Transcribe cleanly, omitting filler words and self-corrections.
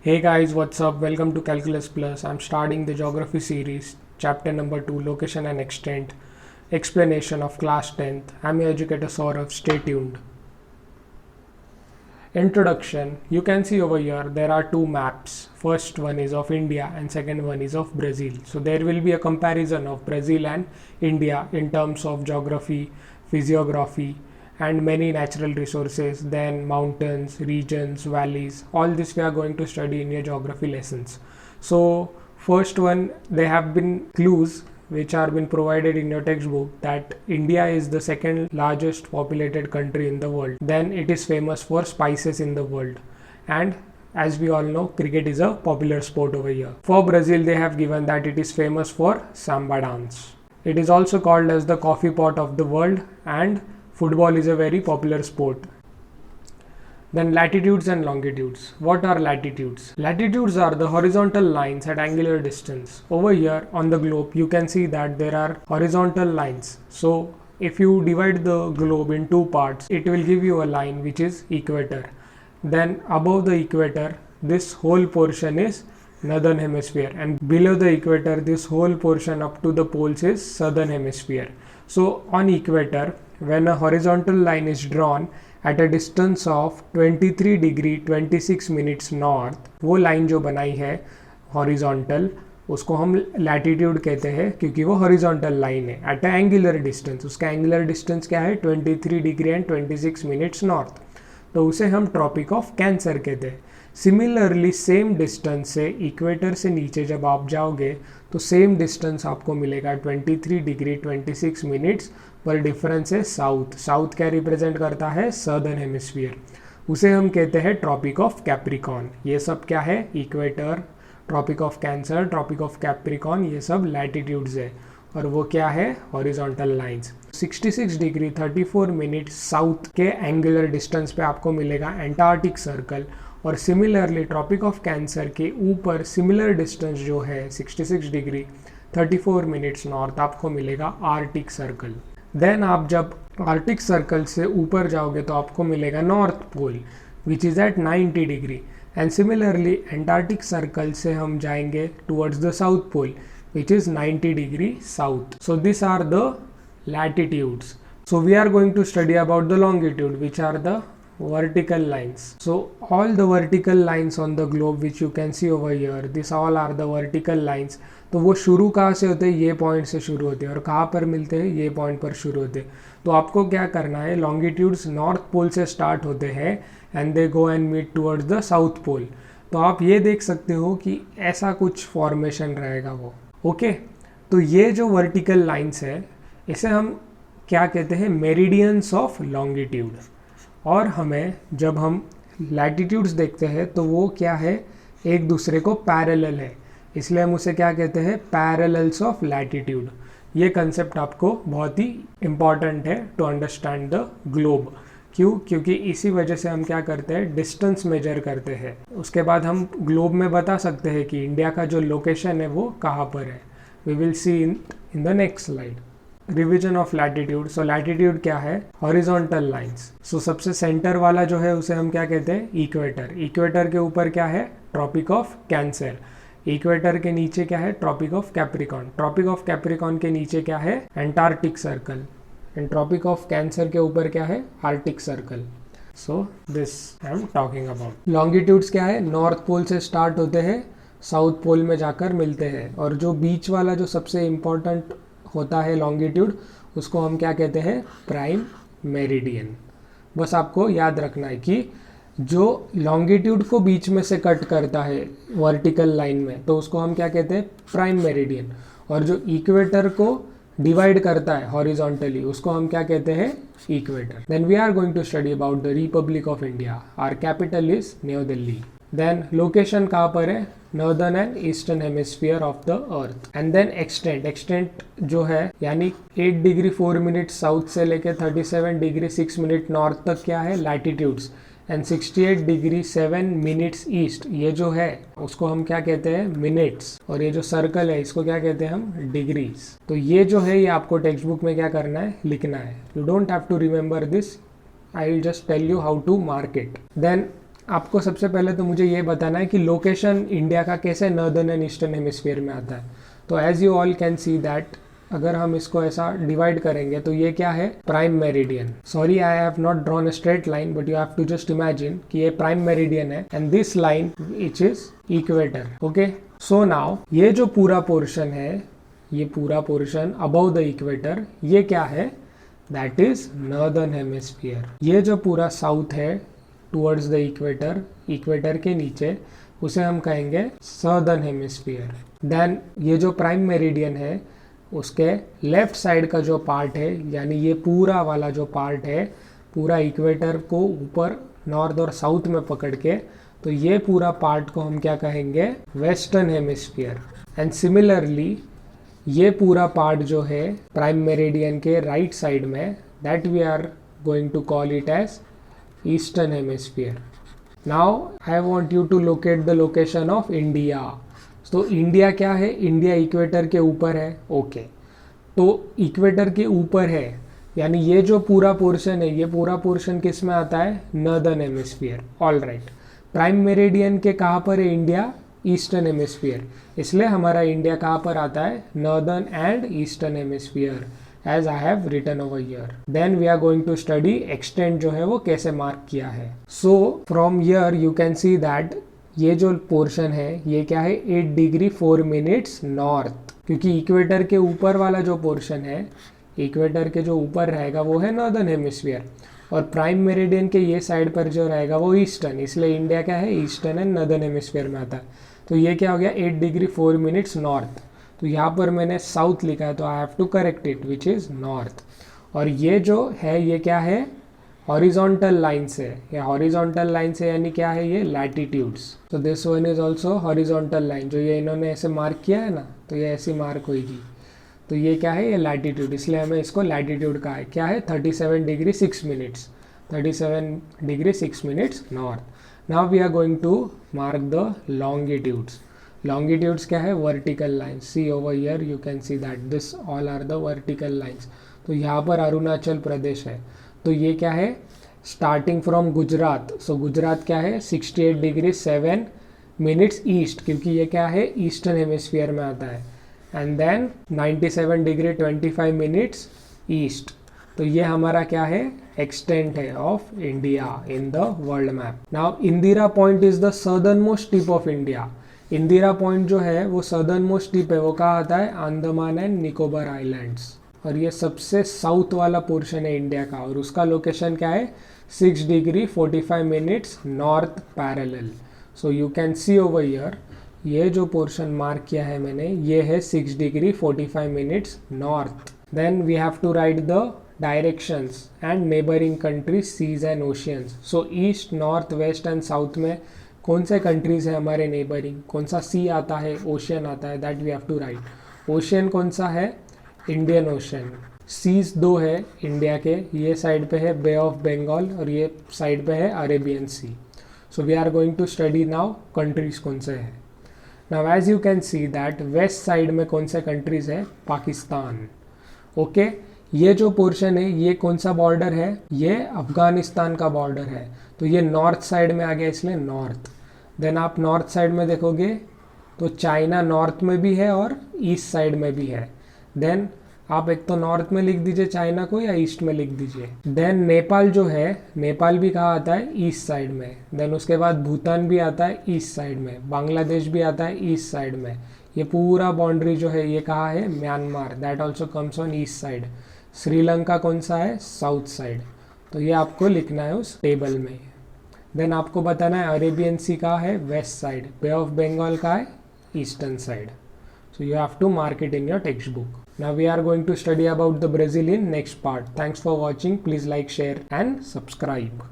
Hey guys, what's up? Welcome to Calculus Plus. I'm starting the geography series, chapter number 2, location and extent, explanation of class 10th. I'm your educator Saurav. Stay tuned. Introduction. You can see over here there are two maps. First one is of India and second one is of Brazil. So there will be a comparison of Brazil and India in terms of geography, physiography, and many natural resources, then mountains, regions, valleys. All this we are going to study in your geography lessons. So first one, they have been clues which are been provided in your textbook that India is the second largest populated country in the world. Then it is famous for spices in the world, and as we all know, cricket is a popular sport over here. For Brazil, they have given that it is famous for samba dance. It is also called as the coffee pot of the world, and football is a very popular sport. Then latitudes and longitudes. What are latitudes? Latitudes are the horizontal lines at angular distance. Over here on the globe, you can see that there are horizontal lines. So if you divide the globe in two parts, it will give you a line which is equator. Then above the equator, this whole portion is northern hemisphere, and below the equator, this whole portion up to the poles is southern hemisphere. So on equator, when a horizontal line is drawn at a distance of 23 degree 26 minutes north, वो line जो बनाई है horizontal, उसको हम latitude कहते हैं क्योंकि वो हॉरिजॉन्टल लाइन है एट अ एंगुलर डिस्टेंस. उसका एंगुलर डिस्टेंस क्या है? 23 डिग्री एंड 26 मिनट्स नॉर्थ. तो उसे हम ट्रॉपिक ऑफ कैंसर कहते हैं. सिमिलरली सेम डिस्टेंस से इक्वेटर से नीचे जब आप जाओगे तो सेम डिस्टेंस आपको मिलेगा 23 डिग्री 26 मिनट्स, पर डिफरेंस है साउथ. साउथ क्या रिप्रेजेंट करता है? Southern hemisphere. उसे हम कहते हैं ट्रॉपिक ऑफ कैप्रिकॉन. ये सब क्या है? Equator, Tropic of Cancer, Tropic of Capricorn, ये सब लैटिट्यूड्स है. और वो क्या है? Horizontal lines. 66 degree 34 minute south के एंगुलर डिस्टेंस पे आपको मिलेगा एंटार्क्टिक सर्कल. और सिमिलरली ट्रॉपिक ऑफ कैंसर के ऊपर सिमिलर डिस्टेंस जो है 66 डिग्री 34 मिनट्स नॉर्थ, आपको मिलेगा आर्टिक सर्कल. देन आप जब आर्टिक सर्कल से ऊपर जाओगे तो आपको मिलेगा North Pole which is at 90 degree. And similarly Antarctic Circle से हम जाएंगे towards the South Pole which is 90 degree south. So these are the latitudes. So we are going to study about the longitude, which are the vertical lines. So all the vertical lines on the globe which you can see over here, these all are the vertical lines. तो वो शुरू कहाँ से होते हैं? ये point से शुरू होते हैं. और कहाँ पर मिलते हैं? ये पॉइंट पर शुरू होते हैं. तो आपको क्या करना है? लॉन्गिट्यूड्स नॉर्थ पोल से स्टार्ट होते हैं and they go and meet towards the South Pole. तो आप ये देख सकते हो कि ऐसा कुछ फॉर्मेशन रहेगा वो. ओके तो ये जो वर्टिकल लाइंस है, इसे हम क्या कहते हैं? Meridians of longitude. और हमें जब हम लैटिट्यूड्स देखते हैं तो वो क्या है? एक दूसरे को पैरेलल है, इसलिए हम उसे क्या कहते हैं? Parallels of latitude. ये कंसेप्ट आपको बहुत ही इम्पॉर्टेंट है टू अंडरस्टैंड द ग्लोब. क्यों? क्योंकि इसी वजह से हम क्या करते हैं? डिस्टेंस मेजर करते हैं. उसके बाद हम ग्लोब में बता सकते हैं कि इंडिया का जो लोकेशन है वो कहाँ पर है. We will see in the next slide. Revision of latitude. So latitude क्या है? Horizontal lines. सो सबसे सेंटर वाला जो है उसे हम क्या कहते हैं? इक्वेटर. इक्वेटर के ऊपर क्या है? Tropic of cancer. इक्वेटर के नीचे क्या है? Tropic of capricorn. Tropic of capricorn के नीचे क्या है? Antarctic circle. And tropic of cancer के ऊपर क्या है? Arctic circle. So this I am talking about. Longitudes क्या है? नॉर्थ पोल से स्टार्ट होते हैं, साउथ पोल में जाकर मिलते हैं. और जो बीच वाला जो सबसे इम्पोर्टेंट होता है लॉन्गिट्यूड, उसको हम क्या कहते हैं? Prime meridian. बस आपको याद रखना है कि जो लॉन्गिट्यूड को बीच में से कट करता है वर्टिकल लाइन में, तो उसको हम क्या कहते हैं? Prime meridian. और जो इक्वेटर को डिवाइड करता है हॉरिजॉन्टली, उसको हम क्या कहते हैं? Equator. Then we are going to study about the republic of India. Our capital is New Delhi. Then location कहाँ पर है? Northern and eastern hemisphere of the earth. And then extent. Extent जो है यानी 8 डिग्री 4 मिनट साउथ से लेके 37 degree 6 minute north तक क्या है? Latitudes. And 68 degree 7 minutes east, ये जो है उसको हम क्या कहते हैं? मिनट्स. और ये जो सर्कल है इसको क्या कहते हैं हम? डिग्रीज. तो ये जो है ये आपको टेक्स्ट बुक में क्या करना है? लिखना है. You don't have to remember this, I will just tell you how to mark it. Then आपको सबसे पहले तो मुझे ये बताना है कि लोकेशन इंडिया का कैसे नॉर्दर्न एंड ईस्टर्न हेमिस्फीयर में आता है। तो as you all can see that अगर हम इसको ऐसा डिवाइड करेंगे तो ये क्या है, prime meridian. Sorry I have not drawn a straight line, but you have to just imagine कि ये प्राइम मेरिडियन है and this line which is equator. Okay, so now ये जो पूरा पोर्शन है, ये पूरा पोर्शन अबव द इक्वेटर, ये क्या है, दैट इज नॉर्दर्न हेमिस्फीयर। ये जो पूरा साउथ है टुवर्ड्स द इक्वेटर, इक्वेटर के नीचे, उसे हम कहेंगे सदर्न हेमिस्फीयर। देन ये जो प्राइम मेरिडियन है उसके लेफ्ट साइड का जो पार्ट है, यानी ये पूरा वाला जो पार्ट है, पूरा इक्वेटर को ऊपर नॉर्थ और साउथ में पकड़ के, तो ये पूरा पार्ट को हम क्या कहेंगे, वेस्टर्न हेमिस्फीयर। एंड सिमिलरली ये पूरा पार्ट जो है प्राइम मेरिडियन के राइट साइड में, that we are going to call it as eastern hemisphere. Now I want you to locate the location of India. तो इंडिया क्या है, इंडिया इक्वेटर के ऊपर है। ओके, तो इक्वेटर के ऊपर है, यानी ये जो पूरा पोर्शन है, ये पूरा पोर्शन किस में आता है, northern hemisphere. All right, prime meridian के कहाँ पर है इंडिया, ईस्टर्न हेमिस्फीयर, इसलिए हमारा इंडिया कहाँ पर आता है, northern and eastern hemisphere, as I have written over here. Then we are going to study extent जो है वो कैसे मार्क किया है। So from here you can see that ये जो पोर्शन है ये क्या है, 8 डिग्री 4 मिनट्स नॉर्थ, क्योंकि इक्वेटर के ऊपर वाला जो पोर्शन है, इक्वेटर के जो ऊपर रहेगा वो है नॉर्दर्न हेमिस्फीयर, और प्राइम मेरिडियन के ये साइड पर जो रहेगा वो ईस्टर्न, इसलिए इंडिया क्या है, ईस्टर्न एंड नॉर्दर्न हेमिस्फीयर में आता है। तो ये क्या हो गया, 8 डिग्री 4 मिनट्स नॉर्थ। तो यहाँ पर मैंने साउथ लिखा है, तो I have to correct it, which is north. और ये जो है ये क्या है, हॉरिजॉन्टल लाइन से, या हॉरिजॉन्टल लाइन से यानी क्या है, ये लैटिट्यूड्स। तो this one is also horizontal line, जो ये इन्होंने ऐसे मार्क किया है ना, तो ये ऐसी मार्क होगी। तो ये क्या है, ये लैटिट्यूड, इसलिए हमें इसको लैटिट्यूड कहा है। क्या है, 37 degree 6 minutes, 37 degree 6 minutes north. Now we are going to mark the longitudes. Longitudes क्या है, vertical lines. See over here you can see that this all are the vertical lines. तो यहाँ पर अरुणाचल प्रदेश है, तो ये क्या है, स्टार्टिंग फ्रॉम गुजरात। सो गुजरात क्या है, 68 डिग्री 7 मिनट्स ईस्ट, क्योंकि ये क्या है, ईस्टर्न हेमिस्फीयर में आता है। And then 97 degree 25 minutes east. तो ये हमारा क्या है, एक्सटेंट है of India in the world map. Now Indira Point is the southern most tip of India. Indira Point जो है वो सदर्न मोस्ट टिप है, वो कहाँ आता है, अंडमान एंड निकोबार आइलैंड्स, और ये सबसे साउथ वाला पोर्शन है इंडिया का, और उसका लोकेशन क्या है, 6 degree 45 minutes north parallel. So you can C over here, ये जो पोर्शन मार्क किया है मैंने, ये है 6 degree 45 minutes north. Then we have to write the directions and neighbouring countries, seas and oceans. So east, north, west and south में कौन से कंट्रीज है हमारे नेबरिंग, कौन सा सी आता है, ओशियन आता है, that we have to write. Ocean कौन सा है, इंडियन ओशन। सीज 2 है इंडिया के, ये साइड पे है बे ऑफ बंगाल और ये साइड पे है Arabian sea. So we are going to study now countries कौन से हैं। Now as you can see that west side में कौन से कंट्रीज है, पाकिस्तान। ओके, ये जो पोर्शन है ये कौन सा बॉर्डर है, ये अफगानिस्तान का बॉर्डर है, तो ये नॉर्थ साइड में आ गया, इसलिए नॉर्थ। देन आप नॉर्थ साइड में देखोगे तो चाइना नॉर्थ में भी है और ईस्ट साइड में भी है। देन आप एक तो नॉर्थ में लिख दीजिए चाइना को, या ईस्ट में लिख दीजिए। देन नेपाल जो है, नेपाल भी कहाँ आता है, ईस्ट साइड में। देन उसके बाद भूटान भी आता है ईस्ट साइड में, बांग्लादेश भी आता है ईस्ट साइड में। ये पूरा बाउंड्री जो है ये कहाँ है, Myanmar, that also comes on east side. Sri Lanka कौन सा है, साउथ साइड। तो ये आपको लिखना है उस टेबल में। देन आपको बताना है अरेबियन सी का है west side, bay of Bengal का है eastern side. So you have to mark it in your textbook. Now we are going to study about the Brazil in next part. Thanks for watching. Please like, share and subscribe.